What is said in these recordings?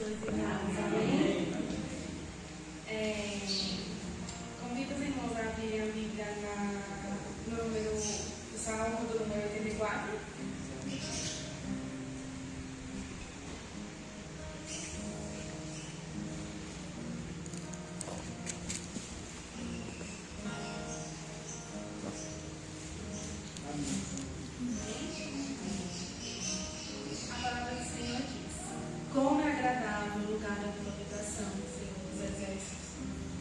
dois irmãos. Amém? Convido os irmãos a abrirem a Bíblia no Salmo do número 84. A palavra do Senhor diz: como é agradável o lugar da tua habitação, Senhor dos exércitos.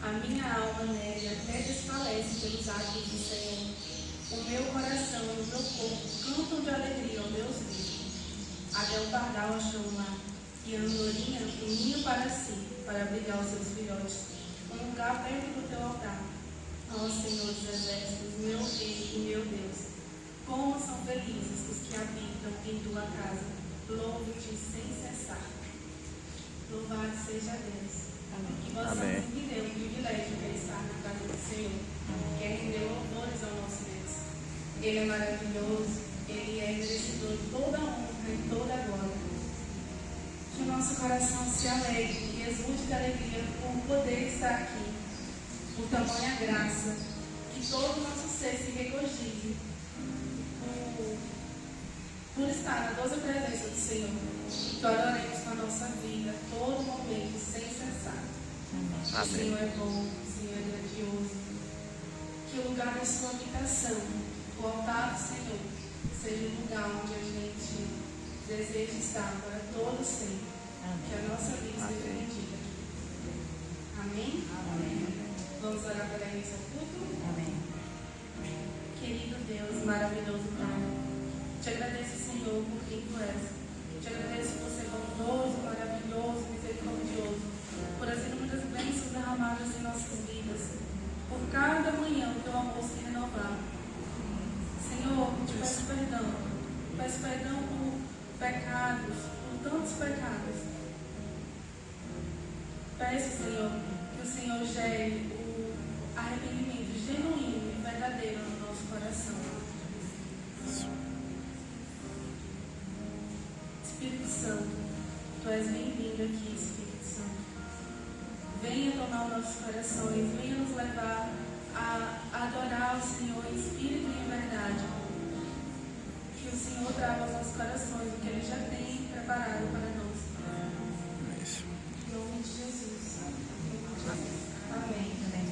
A minha alma nele até desfalece pelos atos do Senhor. O meu coração e o meu corpo cantam de alegria ao Deus vivo. Até o pardal achou o mar, e a andorinha um ninho para si, para abrigar os seus filhotes, um lugar perto do teu altar. Ó Senhor dos exércitos, meu rei e meu Deus, como são felizes os que habitam em tua casa. Louvo-te sem cessar. Louvado seja Deus. Que possamos entender o privilégio de estar na casa do Senhor, que é render louvores ao nosso Deus. Ele é maravilhoso, Ele é merecedor de toda a honra e toda a glória. Que o nosso coração se alegre e exulte de alegria por poder estar aqui, por tamanha graça, que todo o nosso ser se regozije por estar na doce presença do Senhor, e que adoremos com a nossa vida todo momento, sem cessar. Amém. O Senhor é bom, o Senhor é grandioso. Que o lugar da sua habitação, o altar do Senhor, seja o lugar onde a gente deseja estar para todo sempre. Que a nossa vida seja bendita aqui. Amém? Amém. Vamos orar para isso ao culto? Amém. Querido Deus, maravilhoso Pai, te agradeço, Senhor, por quem tu és. Te agradeço por ser bondoso, maravilhoso, misericordioso, por as inúmeras bênçãos derramadas em nossas vidas, por cada manhã o teu amor se renovar. Senhor, te peço perdão. Peço perdão por pecados, por tantos pecados. Peço, Senhor, que o Senhor gere o arrependimento genuíno e verdadeiro no nosso coração. Espírito Santo, tu és bem-vindo aqui, Espírito Santo. Venha tomar os nossos corações, venha nos levar a adorar o Senhor em espírito e em verdade. Que o Senhor traga aos nossos corações o que Ele já tem preparado para nós. Em nome de Jesus. Amém. Amém.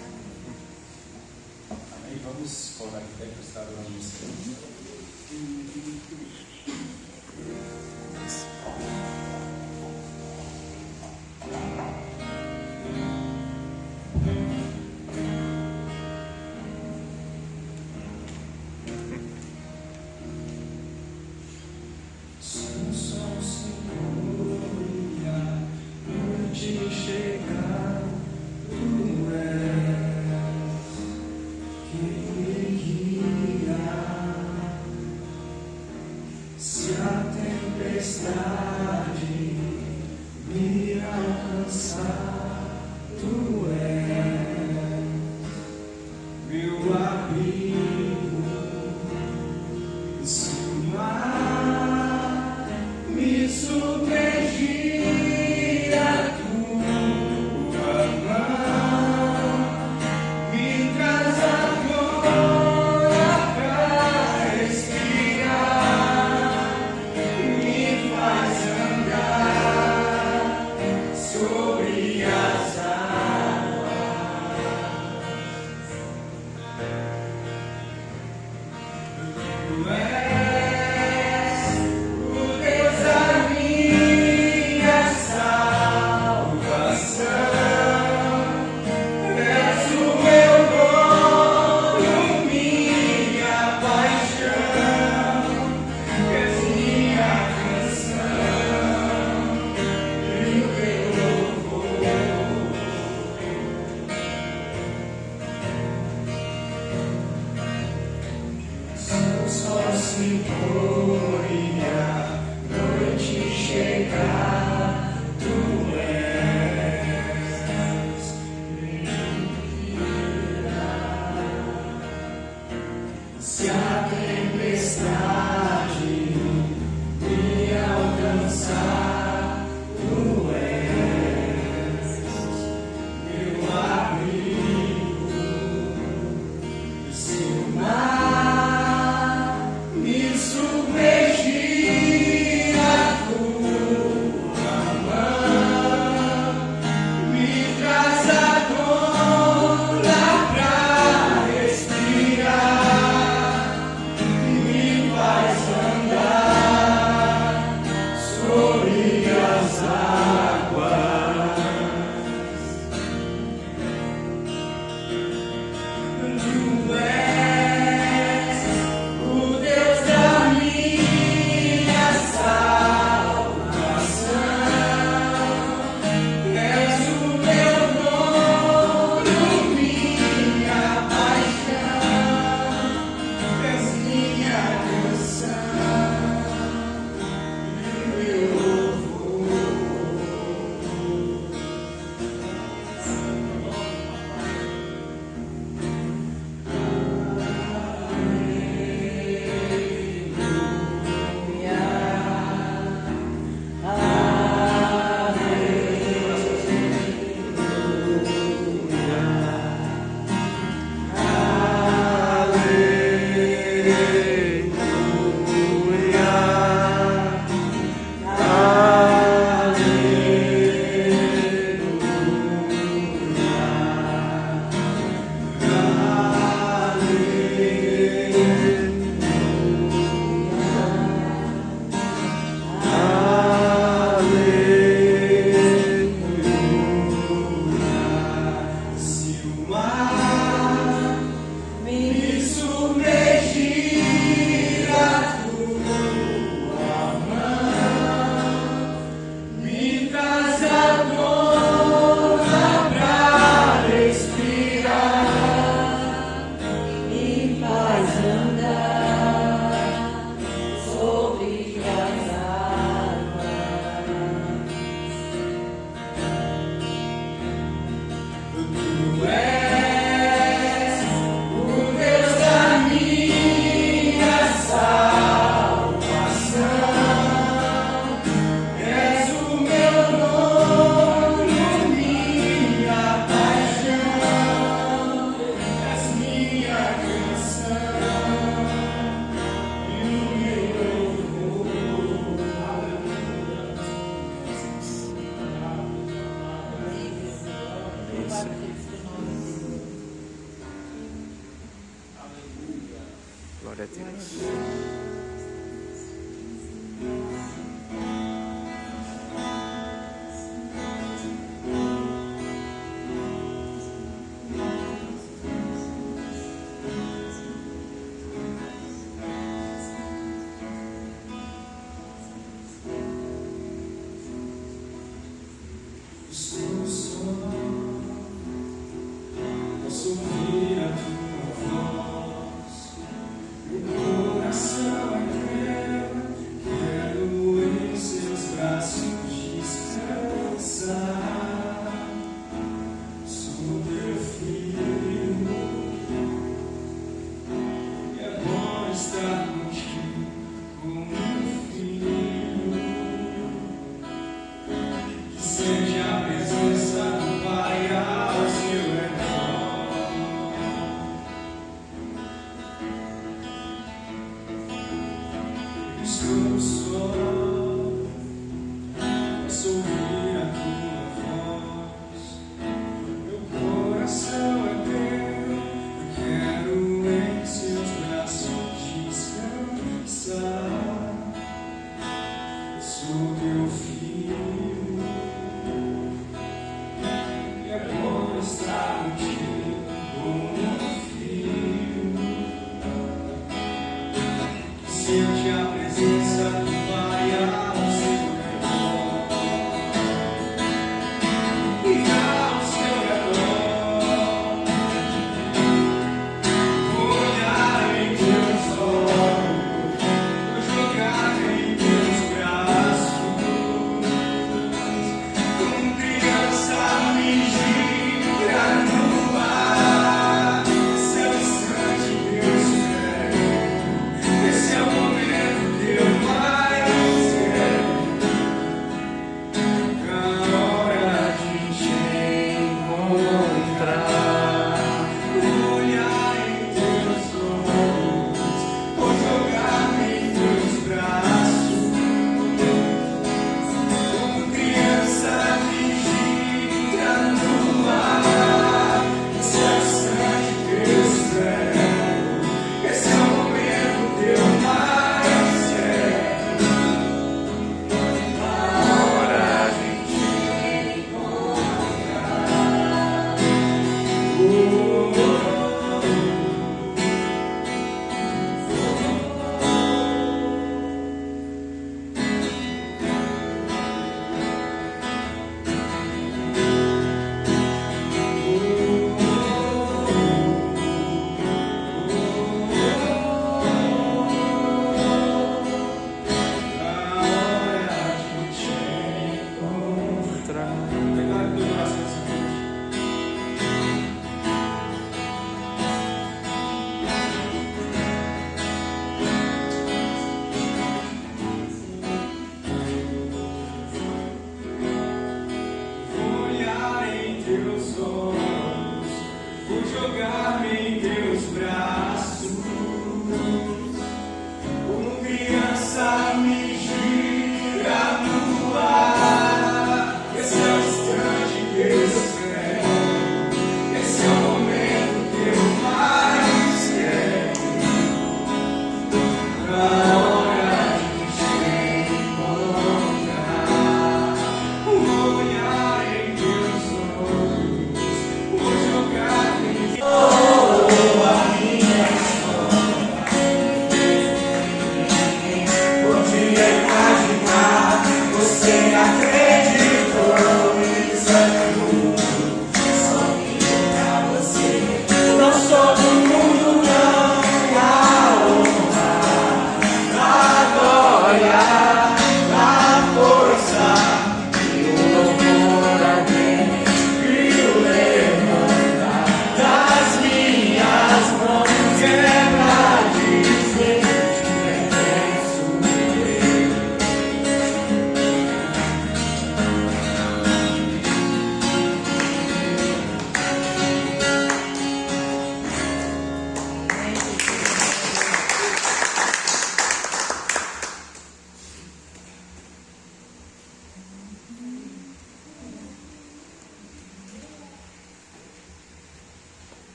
Vamos colocar aqui para estar orando no Senhor. Sobre a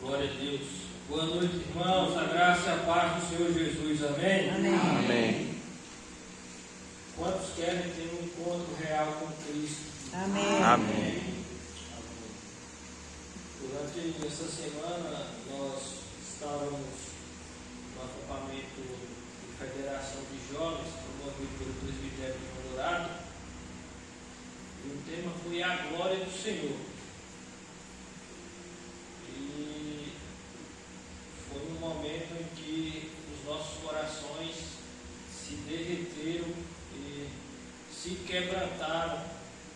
Glória a Deus. Boa noite, irmãos. A graça e a paz do Senhor Jesus. Amém? Amém. Amém. Quantos querem ter um encontro real com Cristo? Amém. Amém. Durante essa semana, nós estávamos no acampamento de Federação de Jovens, promovido pelo Presbitério de Dourado, e o tema foi a glória do Senhor. E foi um momento em que os nossos corações se derreteram e se quebrantaram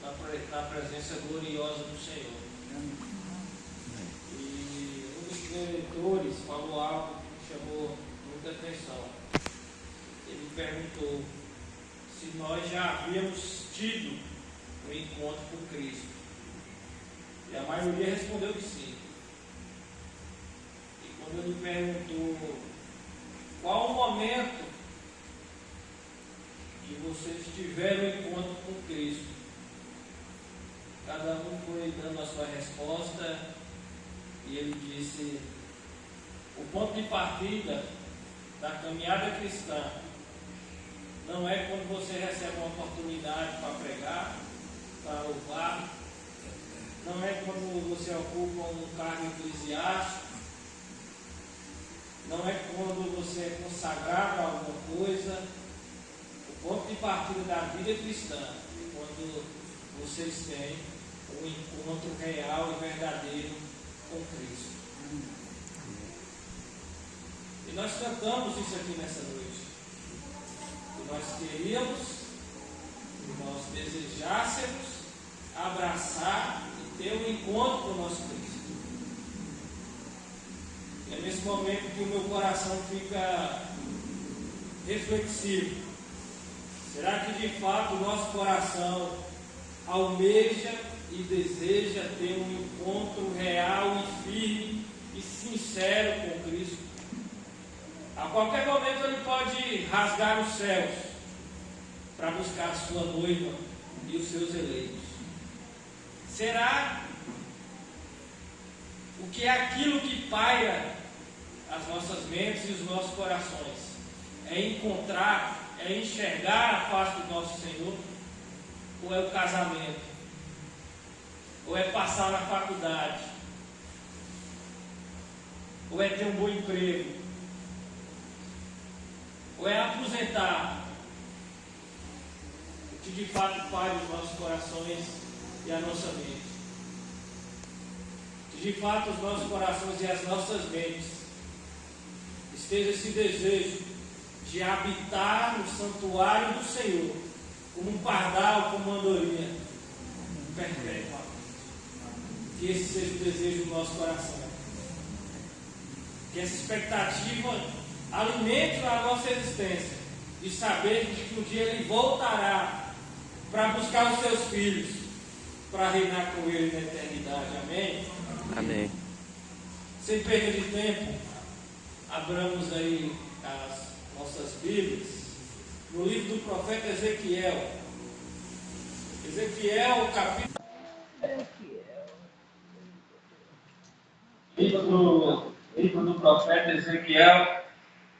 na presença gloriosa do Senhor. E um dos preletores falou algo que me chamou muita atenção. Ele perguntou se nós já havíamos tido um encontro com Cristo. E a maioria respondeu que sim. E quando ele perguntou qual o momento que vocês tiveram um encontro com Cristo, cada um foi dando a sua resposta e ele disse: o ponto de partida da caminhada cristã não é quando você recebe uma oportunidade para pregar, para louvar, não é quando você ocupa um cargo eclesiástico, não é quando você é consagrado a alguma coisa. O ponto de partida da vida cristã é quando vocês têm um encontro real e verdadeiro com Cristo. E nós cantamos isso aqui nessa noite. Que nós queríamos, que nós desejássemos abraçar e ter um encontro com o nosso Cristo. E é nesse momento que o meu coração fica reflexivo. Será que de fato o nosso coração almeja e deseja ter um encontro real e firme e sincero com Cristo? A qualquer momento ele pode rasgar os céus para buscar a sua noiva e os seus eleitos. Será o que é aquilo que paira as nossas mentes e os nossos corações? É encontrar, é enxergar a face do nosso Senhor? Ou é o casamento? Ou é passar na faculdade? Ou é ter um bom emprego? Ou é aposentar? O que de fato paira os nossos corações e a nossa mente? Que de fato os nossos corações e as nossas mentes esteja esse desejo de habitar no santuário do Senhor, como um pardal, como uma andorinha perpétua. Que esse seja o desejo do nosso coração. Que essa expectativa alimente a nossa existência, de saber que um dia Ele voltará para buscar os seus filhos, para reinar com Ele na eternidade. Amém? Amém. Sem perda de tempo, abramos aí as nossas Bíblias no livro do profeta Ezequiel. Ezequiel, capítulo. Livro do profeta Ezequiel,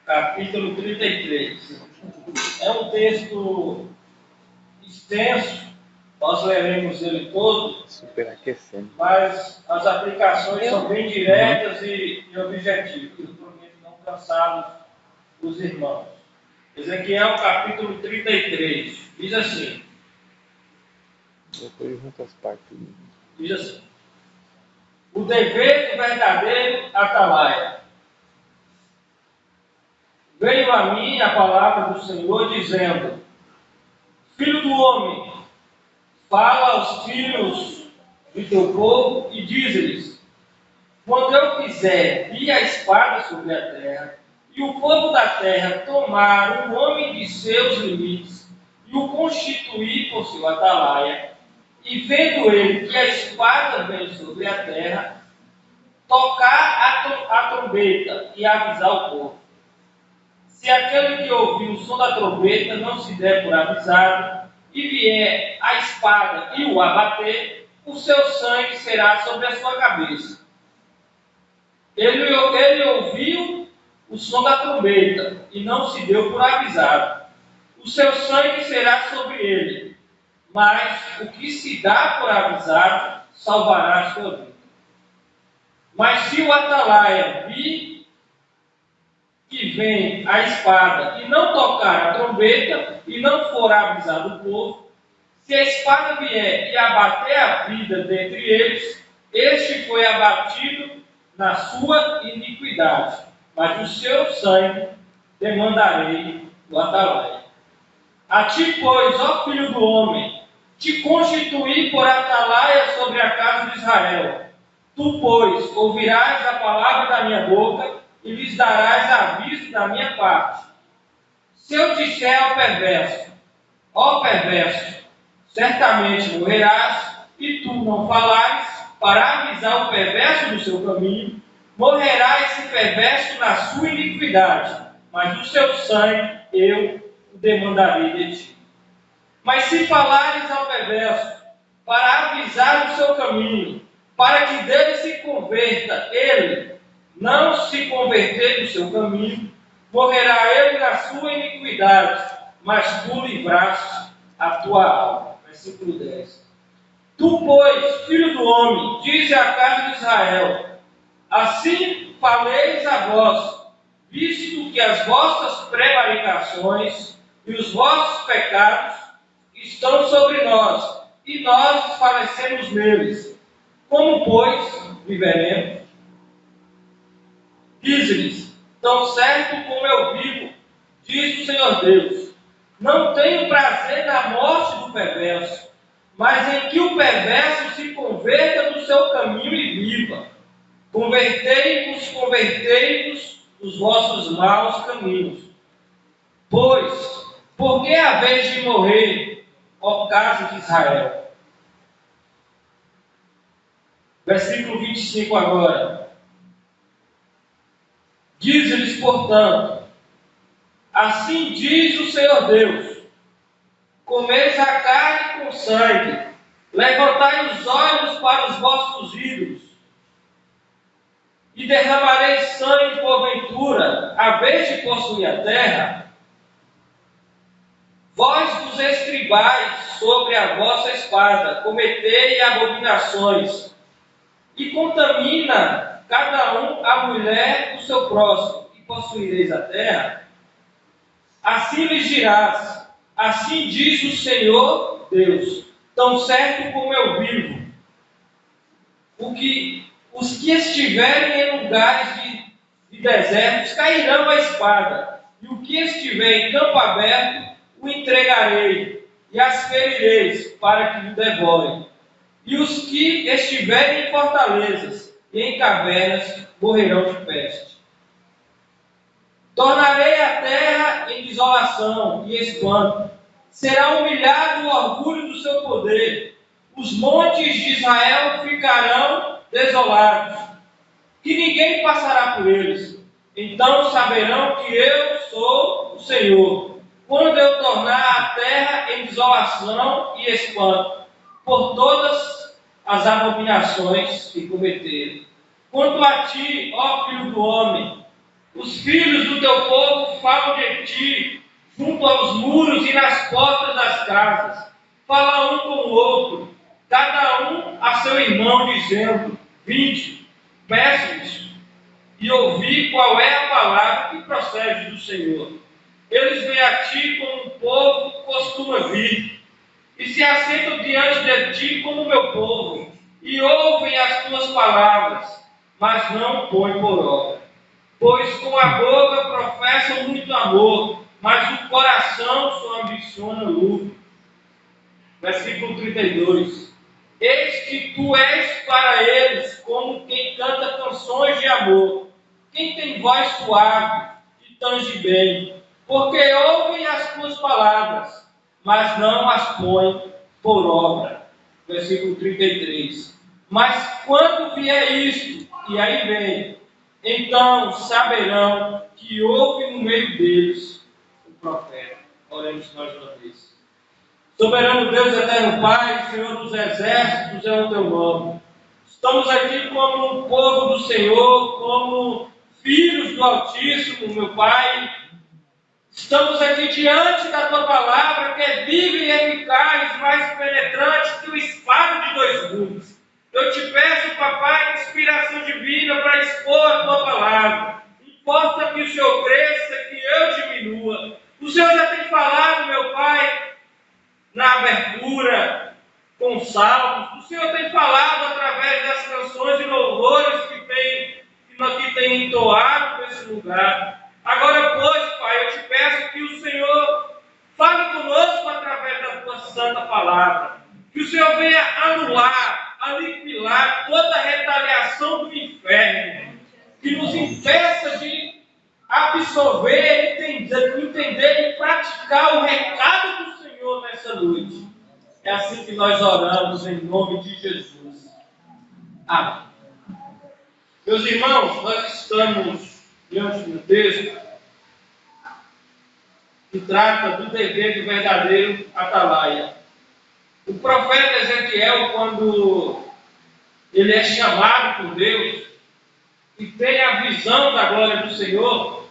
capítulo 33. É um texto extenso, nós leremos ele todo, mas as aplicações são bem diretas e objetivas. Eu prometo não cansá-los, os irmãos. Ezequiel, capítulo 33, diz assim. Depois junto as partes. Diz assim: o dever do verdadeiro atalaia. Veio a mim a palavra do Senhor dizendo: Filho do homem, fala aos filhos de teu povo e diz-lhes: quando eu fizer vir a espada sobre a terra, e o povo da terra tomar um homem de seus limites e o constituir por seu atalaia, e vendo ele que a espada vem sobre a terra, tocar a trombeta e avisar o povo. Se aquele que ouviu o som da trombeta não se der por avisado, e vier a espada e o abater, o seu sangue será sobre a sua cabeça. Ele ouviu o som da trombeta e não se deu por avisado. O seu sangue será sobre ele, mas o que se dá por avisado salvará a sua vida. Mas se o atalaia vir que vem a espada e não tocar a trombeta e não for avisado o povo, se a espada vier e abater a vida dentre eles, este foi abatido na sua iniquidade, mas o seu sangue demandarei do atalaia. A ti, pois, ó filho do homem, te constituí por atalaia sobre a casa de Israel. Tu, pois, ouvirás a palavra da minha boca e lhes darás aviso da minha parte. Se eu disser ao perverso, ó perverso, certamente morrerás, e tu não falares para avisar o perverso do seu caminho, morrerá esse perverso na sua iniquidade, mas o seu sangue eu o demandarei de ti. Mas se falares ao perverso para avisar o seu caminho, para que dele se converta, ele não se converter do seu caminho, morrerá ele na sua iniquidade, mas tu livraste a tua alma. Versículo 10. Tu, pois, filho do homem, dize à casa de Israel, assim faleis a vós, visto que as vossas prevaricações e os vossos pecados estão sobre nós, e nós falecemos neles. Como, pois, viveremos? Diz-lhes, tão certo como eu vivo, diz o Senhor Deus, não tenho prazer na morte do perverso, mas em que o perverso se converta do seu caminho e viva. Convertei-vos dos vossos maus caminhos. Pois, por que a vez de morrer, ó casa de Israel? Versículo 25 agora. Diz-lhes, portanto, assim diz o Senhor Deus, comeis a carne com sangue, levantai os olhos para os vossos ídolos, e derramarei sangue porventura, a vez de possuir a terra. Vós vos estribais sobre a vossa espada, cometei abominações, e contamina cada um a mulher do seu próximo, e possuireis a terra. Assim lhes dirás, assim diz o Senhor Deus, tão certo como eu vivo, os que estiverem em lugares de desertos cairão a espada, e o que estiver em campo aberto o entregarei, e as ferireis para que o devorem. E os que estiverem em fortalezas e em cavernas morrerão de peste. Tornarei a terra em desolação e espanto. Será humilhado o orgulho do seu poder. Os montes de Israel ficarão desolados, que ninguém passará por eles. Então saberão que eu sou o Senhor, quando eu tornar a terra em desolação e espanto, por todas as abominações que cometeram. Quanto a ti, ó filho do homem, os filhos do teu povo falam de ti, junto aos muros e nas portas das casas. Fala um com o outro, cada um a seu irmão, dizendo, vinde, peço-lhes, e ouvi qual é a palavra que procede do Senhor. Eles vêm a ti como o povo costuma vir, e se assentam diante de ti como o meu povo, e ouvem as tuas palavras, mas não põem por obra. Pois com a boca professam muito amor, mas o coração só ambiciona lucro. Versículo 32. Eis que tu és para eles como quem canta canções de amor, quem tem voz suave e tange bem, porque ouvem as tuas palavras, mas não as põem por obra. Versículo 33. Mas quando vier isto, e aí vem, então saberão que houve no meio deles o profeta. Oremos mais uma vez. Soberano Deus, eterno Pai, Senhor dos exércitos, é o teu nome. Estamos aqui como um povo do Senhor, como filhos do Altíssimo, meu Pai. Estamos aqui diante da tua palavra, que é viva e eficaz, mais penetrante que o espada de dois gumes. Eu te peço, papai, inspiração divina para expor a tua palavra. Importa que o Senhor cresça, que eu diminua. O Senhor já tem falado, meu Pai, na abertura, com salmos. O Senhor tem falado através das canções e louvores que tem entoado nesse lugar. Agora, pois, Pai, eu te peço que o Senhor fale conosco através da tua santa palavra. oramos em nome de Jesus. Amém. Meus irmãos, nós estamos diante de um texto que trata do dever do verdadeiro atalaia. O profeta Ezequiel, quando ele é chamado por Deus e tem a visão da glória do Senhor,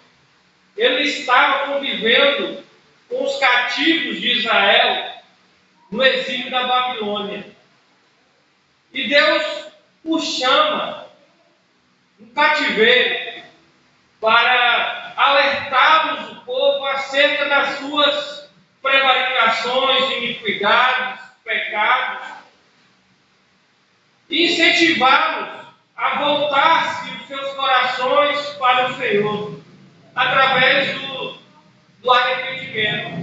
ele estava convivendo com os cativos de Israel no exílio da Babilônia. E Deus o chama no cativeiro para alertarmos o povo acerca das suas prevaricações, iniquidades, pecados, e incentivá-los a voltar-se os seus corações para o Senhor, através do arrependimento.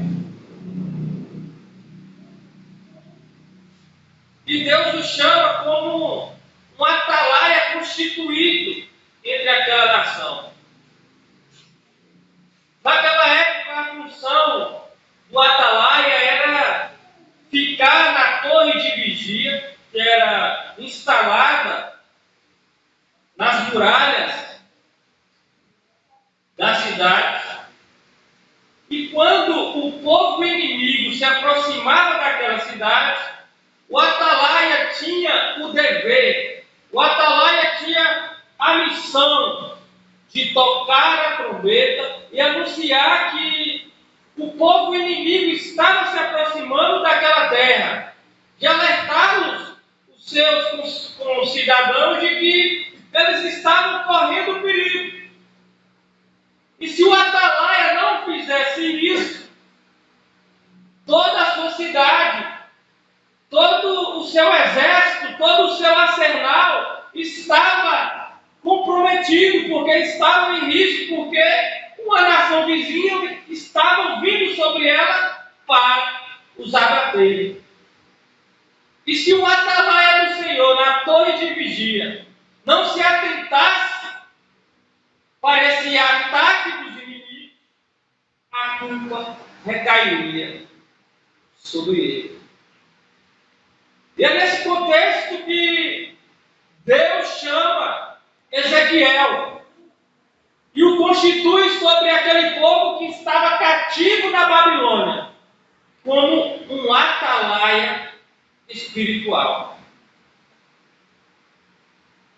E Deus o chama como um atalaia constituído entre aquela nação. Naquela época, a função do atalaia era ficar na torre de vigia, que era instalada nas muralhas da cidade. E quando o povo inimigo se aproximava daquela cidade, o atalaia tinha o dever, o atalaia tinha a missão de tocar a trombeta e anunciar que o povo inimigo estava se aproximando daquela terra, de alertá-los, os seus concidadãos, de que eles estavam correndo perigo. E se o atalaia não fizesse isso, toda a sua cidade, todo o seu exército, todo o seu arsenal estava comprometido, porque estavam em risco, porque uma nação vizinha estava vindo sobre ela para os abater. E se o atalaia do Senhor na torre de vigia não se atentasse para esse ataque dos inimigos, a culpa recairia sobre ele. E é nesse contexto que Deus chama Ezequiel e o constitui sobre aquele povo que estava cativo na Babilônia, como um atalaia espiritual.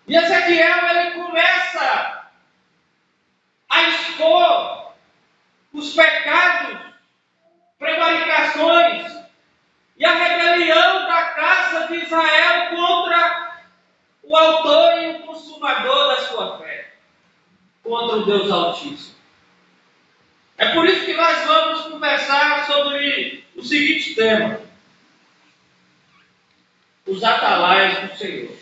E Ezequiel, ele começa a expor os pecados, prevaricações e a rebelião da casa de Israel contra o autor e o consumador da sua fé, contra o Deus Altíssimo. É por isso que nós vamos conversar sobre o seguinte tema: os atalaias do Senhor.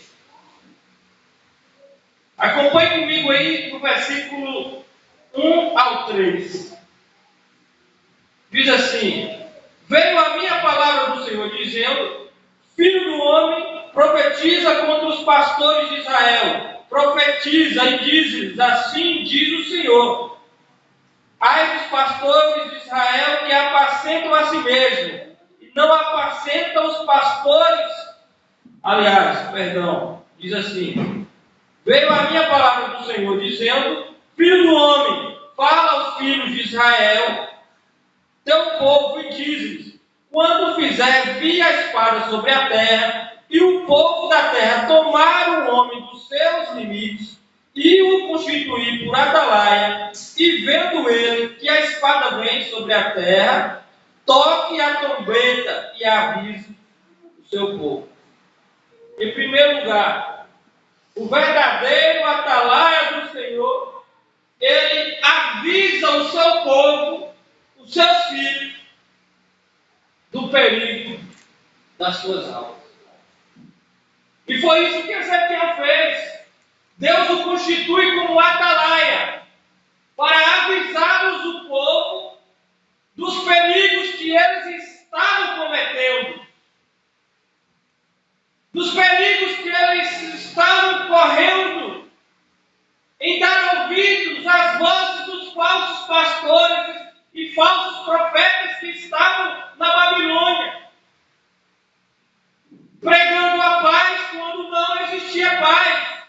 Acompanhe comigo aí no versículo 1 ao 3. Diz assim: veio a minha palavra do Senhor, dizendo: filho do homem, profetiza contra os pastores de Israel. Profetiza e diz-lhes: assim diz o Senhor: ai dos pastores de Israel que apacentam a si mesmo, e não apacentam os pastores. Diz assim: veio a minha palavra do Senhor, dizendo: filho do homem, fala aos filhos de Israel, teu povo, e diz-lhes: quando fizer vir a espada sobre a terra, e o povo da terra tomar o homem dos seus limites, e o constituir por atalaia, e vendo ele que a espada vem sobre a terra, toque a trombeta e avise o seu povo. Em primeiro lugar, o verdadeiro atalaia do Senhor, ele avisa o seu povo, os seus filhos, do perigo das suas almas. E foi isso que Ezequiel fez. Deus o constitui como atalaia para avisar-os o povo dos perigos que eles estavam cometendo, dos perigos que eles estavam correndo em dar ouvidos às vozes dos falsos pastores e falsos profetas que estavam na Babilônia. transmitia paz,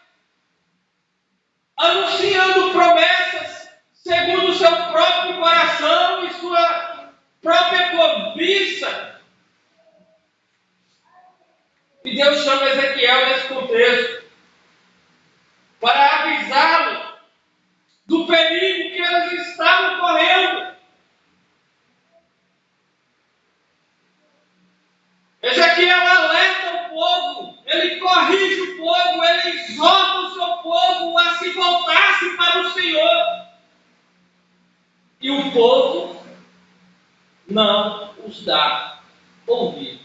anunciando promessas segundo o seu próprio coração e sua própria cobiça. E Deus chama Ezequiel nesse contexto para avisá-lo do perigo que eles estavam correndo. Ezequiel alerta o povo, ele corrige o povo, ele exorta o seu povo a se voltar-se para o Senhor. E o povo não os dá ouvido.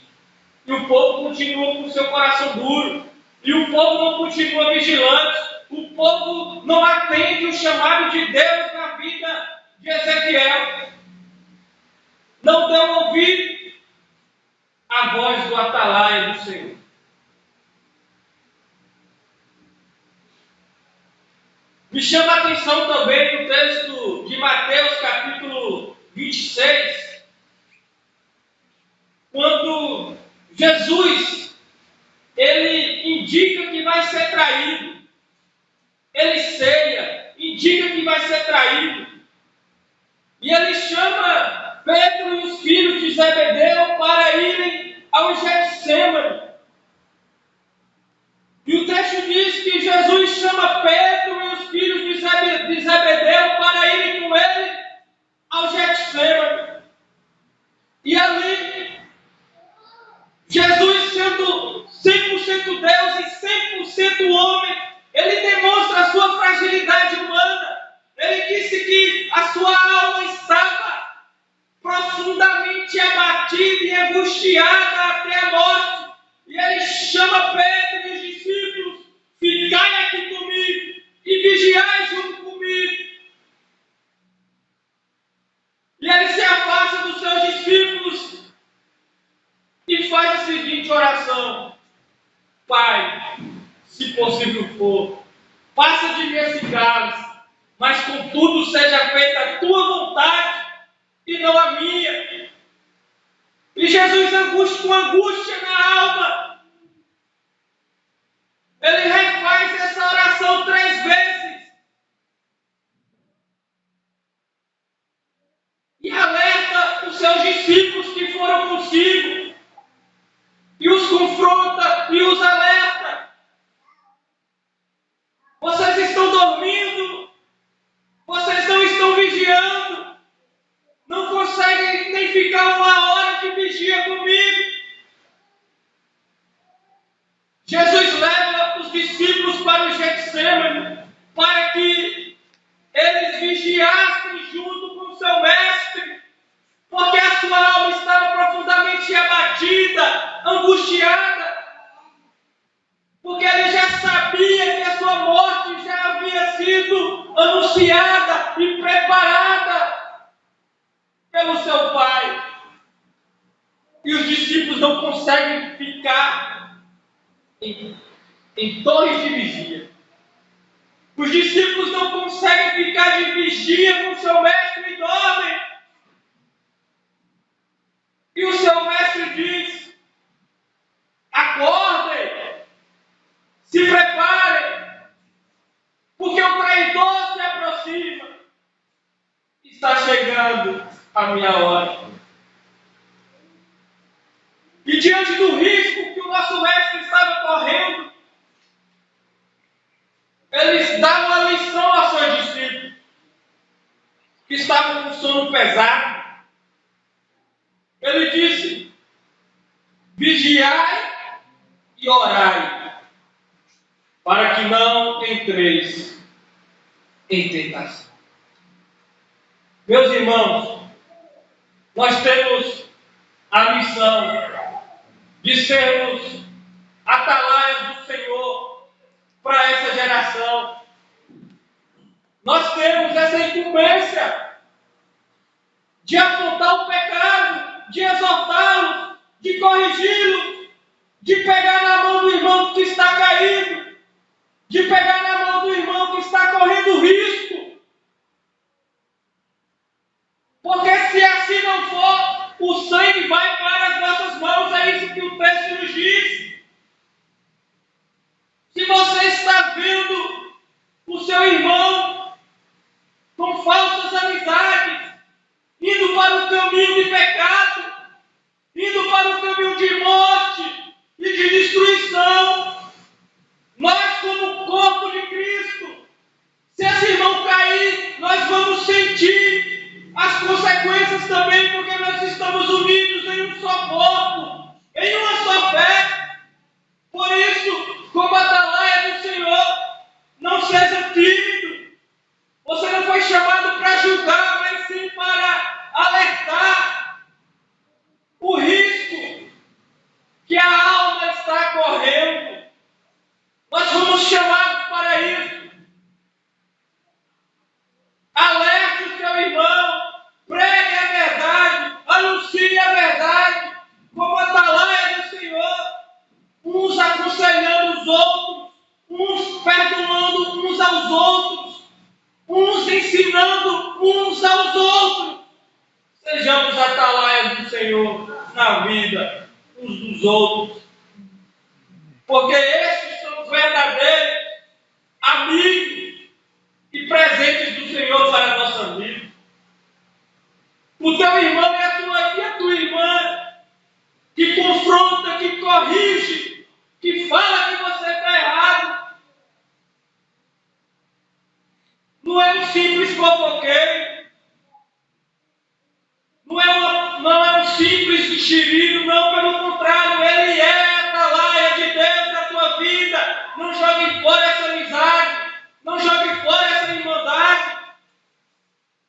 E o povo continua com o seu coração duro. E o povo não continua vigilante. O povo não atende o chamado de Deus na vida de Ezequiel. Não deu ouvido à voz do atalaia do Senhor. Me chama a atenção também no texto de Mateus, capítulo 26, quando Jesus, ele indica que vai ser traído. Ele ceia, indica que vai ser traído. E ele chama Pedro e os filhos de Zebedeu para irem ao Getsêmani. E o texto diz que Jesus chama Pedro e os filhos de Zebedeu para irem com ele ao Getsêmani. E ali, Jesus, sendo 100% Deus e 100% homem, ele demonstra a sua fragilidade humana. Ele disse que a sua alma estava profundamente abatida e angustiada até a morte. E ele chama Pedro e os discípulos: ficai aqui comigo e vigiai junto comigo. E ele se afasta dos seus discípulos e faz a seguinte oração: Pai, se possível for, passa de mim esse cálice, mas contudo seja feita a tua vontade e não a minha. E Jesus, com angústia na alma, ele refaz essa oração 3 vezes e alerta os seus discípulos que foram consigo e os confronta e os alerta: vocês estão dormindo, vocês não estão vigiando, não conseguem nem ficar 1 hora de vigia comigo. Jesus leva os discípulos para o Getsêmani para que eles vigiassem junto com o seu mestre, porque a sua alma estava profundamente abatida, angustiada, porque ele já sabia que a sua morte já havia sido anunciada e preparada pelo seu Pai. E os discípulos não conseguem ficar em torres de vigia. Os discípulos não conseguem ficar de vigia com o seu mestre e dormem. E o seu mestre diz: acordem, se preparem, porque o traidor se aproxima. Está chegando a minha hora. E diante do risco que o nosso mestre estava correndo, eles davam uma lição aos seus discípulos, que estavam com sono pesado. Ele disse: vigiai e orai, para que não entreis em tentação. Meus irmãos, nós temos a missão de sermos atalaias do Senhor para essa geração. Nós temos essa incumbência de apontar o pecado, de exortá-los, de corrigi-los, de pegar na mão do irmão que está caído, de pegar na mão do irmão que está correndo risco. Porque se assim não for, o sangue vai para as nossas mãos. É isso que o texto nos diz. Se seu irmão com falsas amizades, indo para o caminho de pecado, indo para o caminho de morte e de destruição. Nós, como corpo de Cristo, se esse irmão cair, nós vamos sentir as consequências também, porque nós estamos unidos em um só corpo, em uma só fé. Por isso, como atalaia do Senhor, não seja tímido. Você não foi chamado para julgar, mas sim para alertar o risco que a alma está correndo. Nós fomos chamados para isso. Alerte o seu irmão, pregue a verdade, anuncie a verdade, como atalaia do Senhor, uns aconselhando os outros, uns perdoando uns aos outros, uns ensinando uns aos outros. Sejamos atalaias do Senhor na vida uns dos outros, porque esses são os verdadeiros amigos e presentes do Senhor para a nossa vida. O teu irmão e a tua irmã que confronta, que corrige, que fala que você está errado, não é um simples fofoqueiro, não é um simples mexerido, não, pelo contrário, ele é a atalaia de Deus na tua vida. Não jogue fora essa amizade, não jogue fora essa irmandade.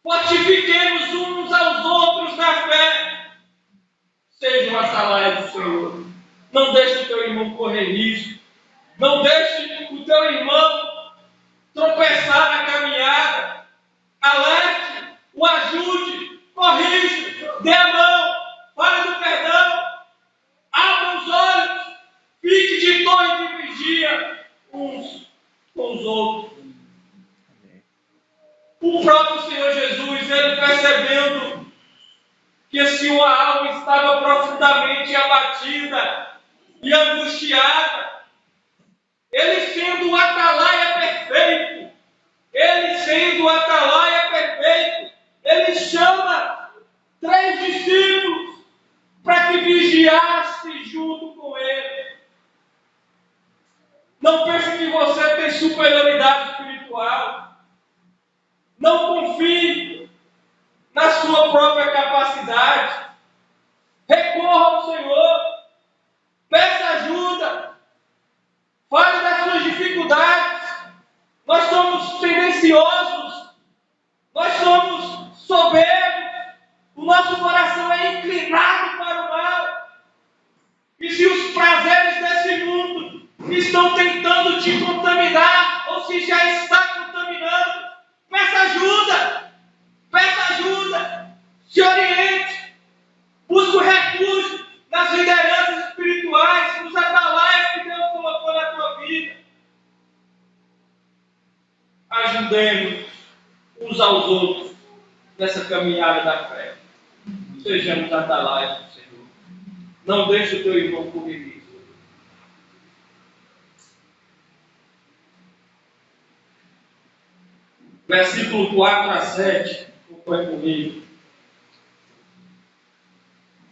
Fortifiquemos uns aos outros na fé. Seja uma atalaia do Senhor. Não deixe o teu irmão correr risco. Não deixe o teu irmão tropeçar na caminhada. Alerte, o ajude, corrija, dê a mão, fale do perdão, abra os olhos, fique de torre de vigia uns com os outros. O próprio Senhor Jesus, ele percebendo que se uma alma estava profundamente abatida e angustiada, ele sendo o atalaia perfeito, ele chama 3 discípulos para que vigiasse junto com ele. Não pense que você tem superioridade espiritual. Não confie na sua própria capacidade. Recorra ao Senhor. Peça ajuda. Fale das suas dificuldades. Nós somos tendenciosos. Nós somos soberbos. O nosso coração é inclinado para o mal. E se os prazeres desse mundo estão tentando te contaminar, ou se já está contaminando, peça ajuda. Peça ajuda. Se oriente. Busque o refúgio nas lideranças espirituais, nos atalaias que Deus colocou na tua vida. Ajudemos uns aos outros nessa caminhada da fé. Sejamos atalaias do Senhor. Não deixe o teu irmão correr risco. Versículo 4 a 7, acompanhe comigo.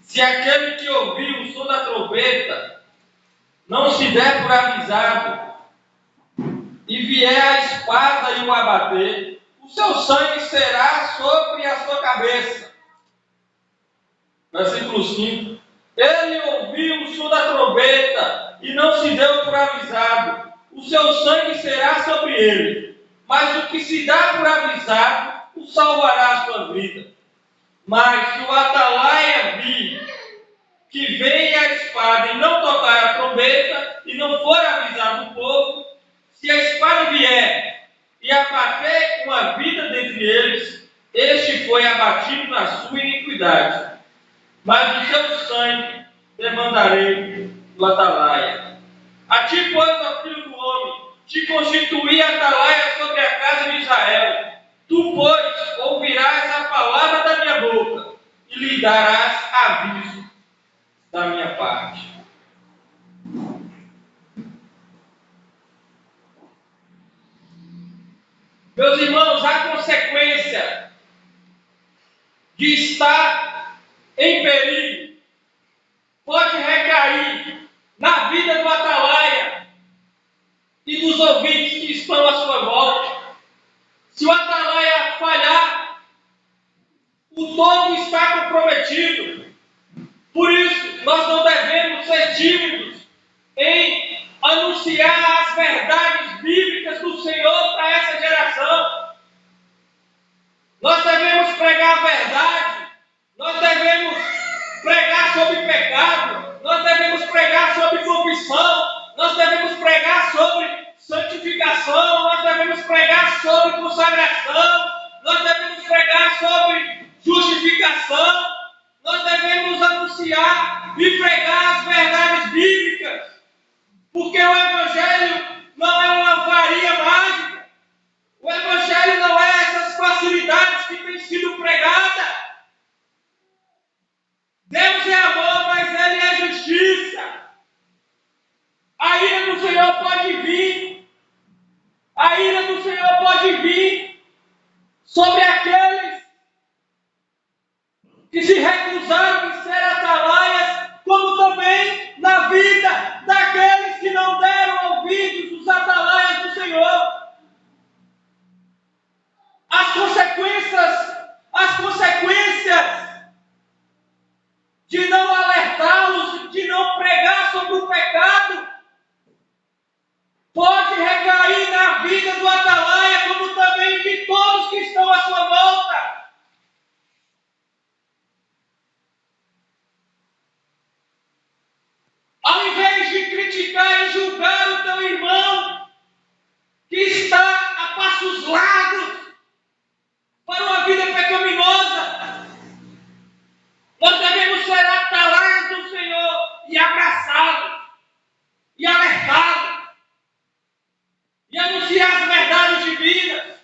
Se aquele que ouviu o som da trombeta não se der por avisado e vier a espada e o abater, o seu sangue será sobre a sua cabeça. Versículo 5. Ele ouviu o som da trombeta e não se deu por avisado, o seu sangue será sobre ele. Mas o que se dá por avisado, o salvará a sua vida. Mas se o atalaia vir que vem a espada e não tocar a trombeta e não for avisado o povo, se a espada vier e abater com a vida dentre eles, este foi abatido na sua iniquidade. Mas o seu sangue demandarei do atalaia. A ti, pois, ó filho do homem, te constituí atalaia sobre a casa de Israel. Tu, pois, ouvirás a palavra da minha boca e lhe darás aviso da minha parte. Meus irmãos, a consequência de estar em perigo pode recair na vida do atalaia e dos ouvintes que estão à sua volta. Se o atalaia falhar, o todo está comprometido. Por isso, nós não devemos ser tímidos em anunciar as verdades bíblicas do Senhor para essa geração. Nós devemos pregar a verdade, nós devemos pregar sobre pecado, nós devemos pregar sobre confissão, nós devemos pregar sobre santificação, nós devemos pregar sobre consagração, nós devemos pregar sobre justificação, nós devemos anunciar e pregar as verdades bíblicas, porque o Evangelho não é uma varinha mágica. O Evangelho não é essas facilidades que têm sido pregadas. Deus é amor, mas Ele é justiça. A ira do Senhor pode vir. A ira do Senhor pode vir sobre aqueles que se recusaram em ser atalaias, como também na vida daqueles que não deram ouvidos os atalaias do Senhor. As consequências de não alertá-los, de não pregar sobre o pecado, pode recair na vida do atalaia, como também de todos que estão à sua volta. Ao invés de criticar e julgar o teu irmão que está a passos largos para uma vida pecaminosa, nós devemos ser atalaias do Senhor e abraçá-lo, e alertá-lo, e anunciar as verdades divinas.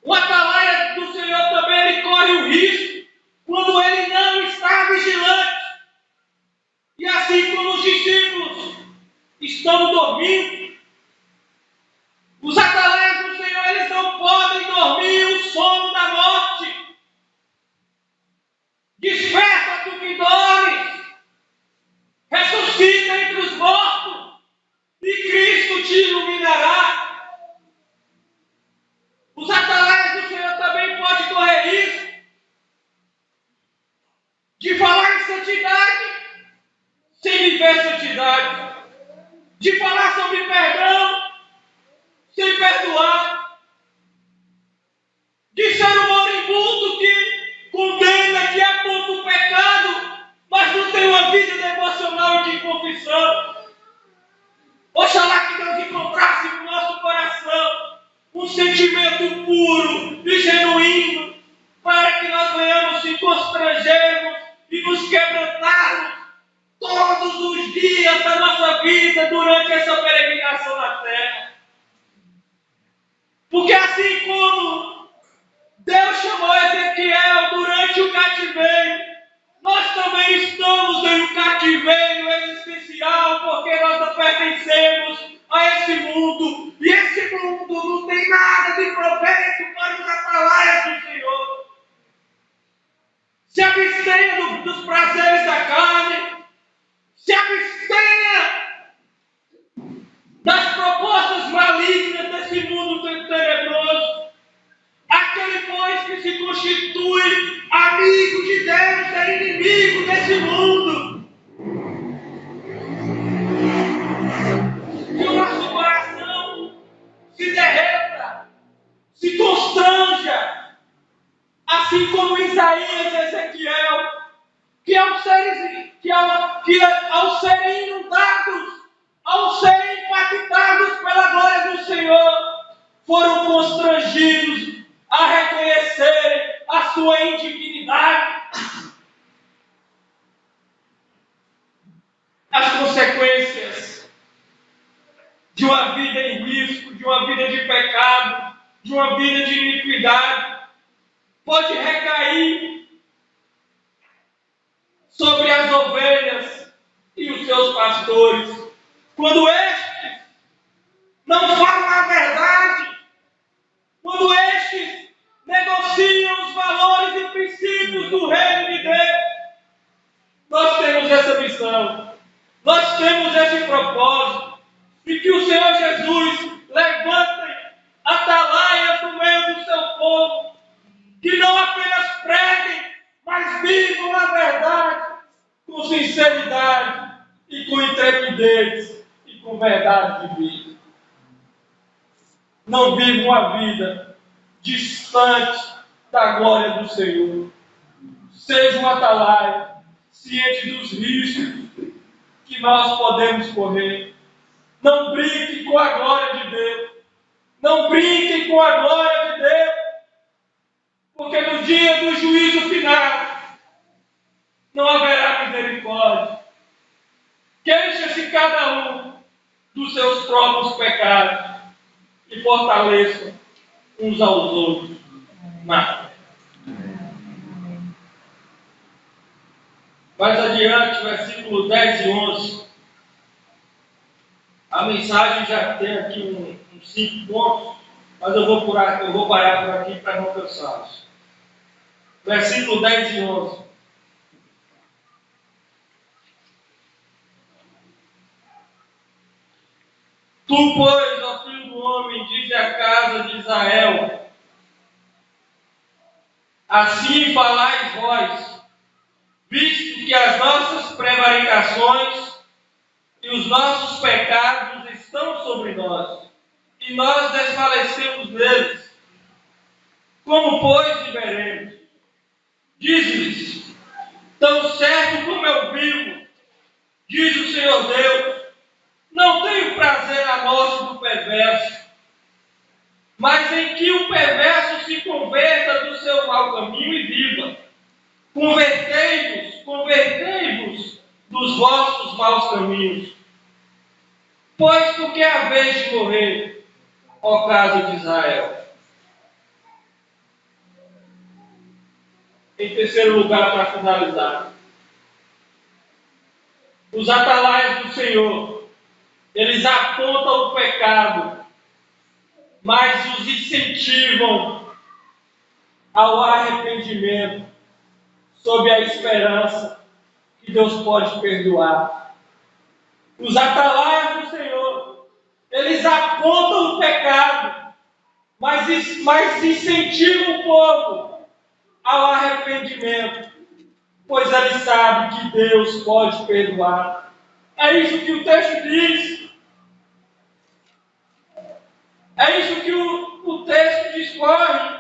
O atalaia do Senhor também ele corre o risco quando ele não está vigilante. E assim como os discípulos estão dormindo, os atalaias do Senhor eles não podem dormir o sono da morte. Desperta tu que dormes, ressuscita entre os mortos, e Cristo te iluminará. Os atalaias do Senhor também podem correr risco de falar em santidade, sem viver santidade, de falar sobre perdão, sem perdoar, de ser um moribundo que condena, que aponta o pecado, mas não tem uma vida devocional e de confissão. Oxalá que Deus encontrasse no nosso coração um sentimento puro e genuíno, para que nós venhamos se constrangermos e nos quebrantarmos todos os dias da nossa vida durante essa peregrinação na terra. Porque assim como Deus chamou Ezequiel durante o cativeiro, nós também estamos em um cativeiro existencial, porque nós não pertencemos a esse mundo, e esse mundo não tem nada de proveito para os atalaias do Senhor. Se abstenha dos prazeres da carne, se abstenha das propostas malignas desse mundo tenebroso. Aquele, pois, que se constitui amigo de Deus é inimigo desse mundo. Que o nosso coração se derreta, se constranja, assim como Isaías e Ezequiel, que ao serem inundados, ao serem impactados pela glória do Senhor, foram constrangidos a reconhecerem a sua indignidade. As consequências de uma vida em risco, de uma vida de pecado, de uma vida de iniquidade, pode recair sobre as ovelhas e os seus pastores, quando estes não falam a verdade Nós temos esse propósito, e que o Senhor Jesus levante atalaias no meio do seu povo, que não apenas preguem, mas vivam a verdade com sinceridade e com intrepidez e com verdade de vida. Não vivam a vida distante da glória do Senhor. Seja um atalaia, ciente dos riscos que nós podemos correr. Não brinquem com a glória de Deus. Não brinquem com a glória de Deus. Porque no dia do juízo final, não haverá misericórdia. Queixa-se cada um dos seus próprios pecados e fortaleçam uns aos outros na fé. Mais adiante, versículo 10 e 11. A mensagem já tem aqui uns 5 pontos, mas eu vou parar por aqui para não cansá-los. Versículo 10 e 11. Tu, pois, ó filho do homem, dize à casa de Israel: assim falais vós, visto que as nossas prevaricações e os nossos pecados estão sobre nós, e nós desfalecemos neles. Como, pois, viveremos? Diz-lhes: tão certo como eu vivo, diz o Senhor Deus, não tenho prazer na morte do perverso, mas em que o perverso se converta do seu mau caminho e viva. Convertei-vos dos vossos maus caminhos. Pois porque a vez de morrer, ó casa de Israel. Em terceiro lugar, para finalizar, os atalaias do Senhor, eles apontam o pecado, mas os incentivam ao arrependimento, sob a esperança que Deus pode perdoar. Os atalaias do Senhor, eles apontam o pecado, mas incentivam o povo ao arrependimento, pois eles sabem que Deus pode perdoar. É isso que o texto diz. É isso que o texto discorre.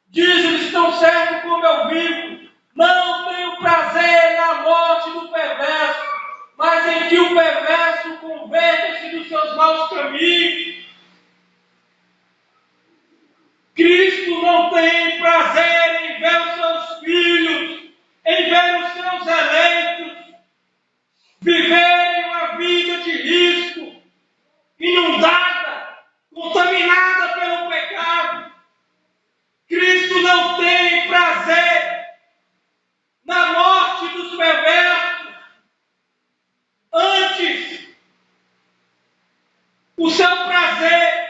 Diz: eles estão certos como eu vivo. Não tenho prazer na morte do perverso, mas em que o perverso converta-se dos seus maus caminhos. Cristo não tem prazer em ver os seus filhos, em ver os seus eleitos viverem uma vida de risco, inundada, contaminada pelo pecado. Cristo não tem prazer na morte dos perversos. Antes, o seu prazer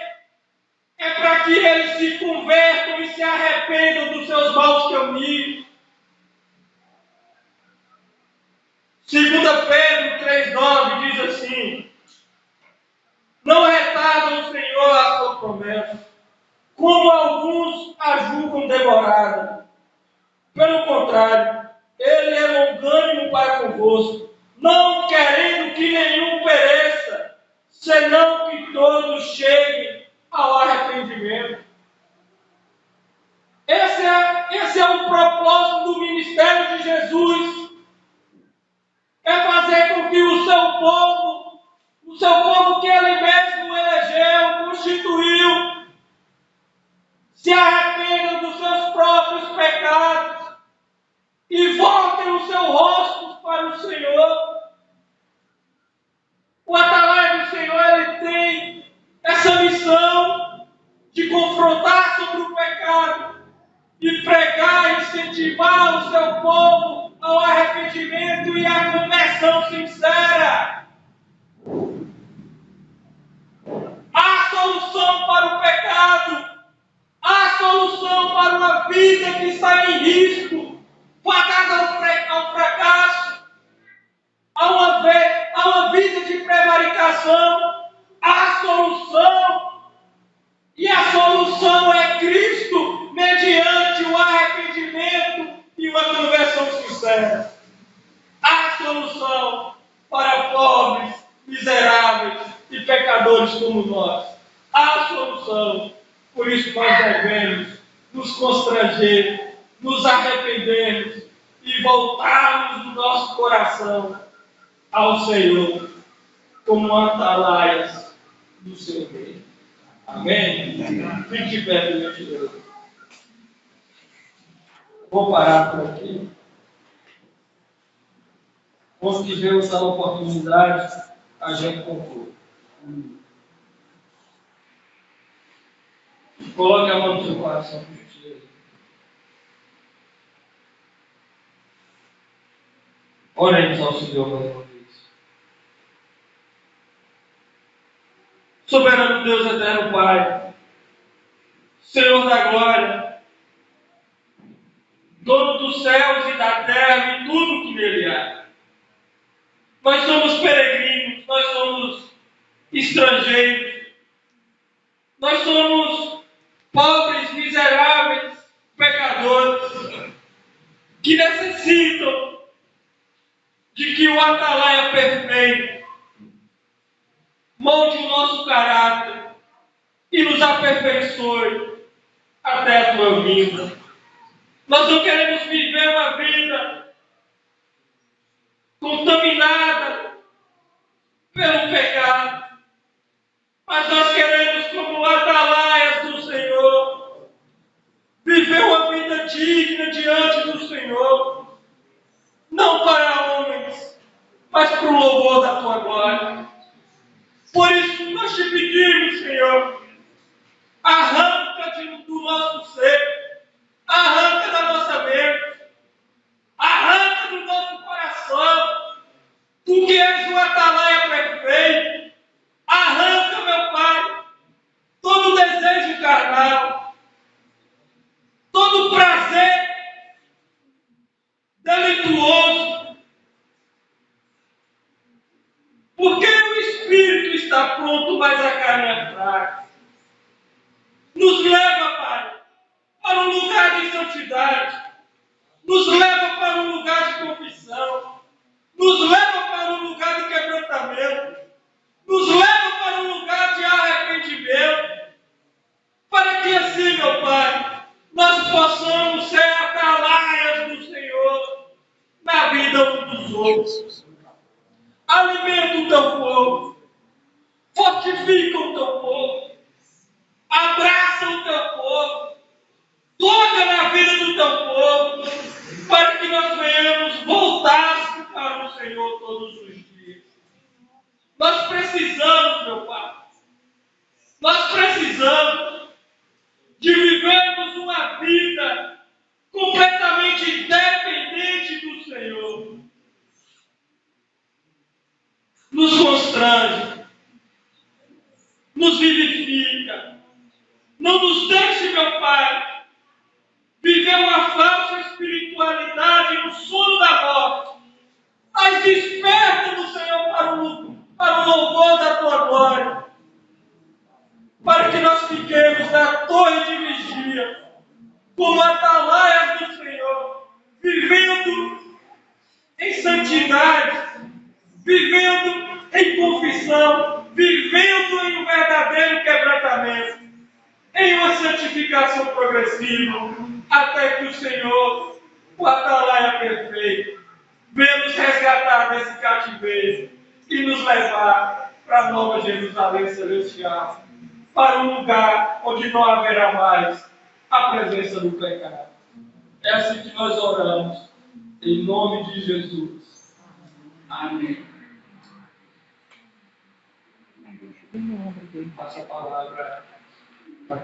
é para que eles se convertam e se arrependam dos seus maus caminhos. 2 Pedro 3,9 diz assim: não retarda o Senhor a sua promessa, como alguns a julgam demorada. Pelo contrário, Ele é longânimo para convosco, não querendo que nenhum pereça, senão que todos cheguem ao arrependimento. Esse é o propósito do ministério de Jesus. É fazer com que o seu povo que Ele mesmo elegeu, constituiu, se arrependam dos seus próprios pecados e voltem os seus rostos para o Senhor. O atalaia do Senhor, ele tem essa missão de confrontar sobre o pecado e pregar e incentivar o seu povo ao arrependimento e à conversão sincera. A solução coração há solução. E a solução é Cristo, mediante o arrependimento e uma conversão sincera. Há solução para pobres, miseráveis e pecadores como nós. Há solução. Por isso nós devemos nos constranger, nos arrependermos e voltarmos do nosso coração ao Senhor como atalaias do seu reino. Amém? Fique de pé, meu Deus. Vou parar por aqui. Quando tivermos essa oportunidade, a gente conclui. Coloque a mão no seu coração, por gentileza. Oremos ao Senhor mais uma vez. Soberano Deus, eterno Pai, Senhor da glória, dono dos céus e da terra e tudo que nele há. Nós somos peregrinos, nós somos estrangeiros, nós somos pobres, miseráveis, pecadores, que necessitam de que o atalaia perfeito molde o nosso caráter e nos aperfeiçoe até a tua vinda. Nós não queremos viver uma vida contaminada pelo pecado, mas nós queremos, como atalaias do Senhor, viver uma vida digna diante do Senhor, não para homens, mas para o louvor da tua glória. Por isso nós te pedimos, Senhor, arranca do nosso ser, arranca da nossa mente, arranca do nosso coração, tu que és o atalaia perfeito, arranca, meu Pai, todo desejo carnal, todo prazer delituoso, porque o Espírito está pronto, mas a carne é fraca. Nos leva, Pai, para um lugar de santidade, nos leva para um lugar de confissão, nos leva para um lugar de quebrantamento, nos leva para um lugar de arrependimento, para que assim, meu Pai, nós possamos ser atalaias do Senhor na vida uns dos outros. Alimenta o teu povo, fortifica o teu povo, abraça o teu povo, toca na vida do teu povo, para que nós venhamos voltar para o Senhor todos os dias. Nós precisamos, meu Pai, nós precisamos de vivermos uma vida completamente dependente do Senhor. Nos constrange, nos vivifica. Não nos deixe, meu Pai, viver uma falsa espiritualidade no sono da morte. Mas desperta-nos, Senhor, para o louvor da tua glória. Para que nós fiquemos na torre de vigia, como atalaias do Senhor, vivendo em santidade, vivendo em confissão, vivendo em um verdadeiro quebrantamento, em uma santificação progressiva, até que o Senhor, o atalaia perfeito, venha nos resgatar desse cativeiro e nos levar para a nova Jerusalém celestial, para um lugar onde não haverá mais a presença do pecado. É assim que nós oramos, em nome de Jesus. Amém. Passa a palavra para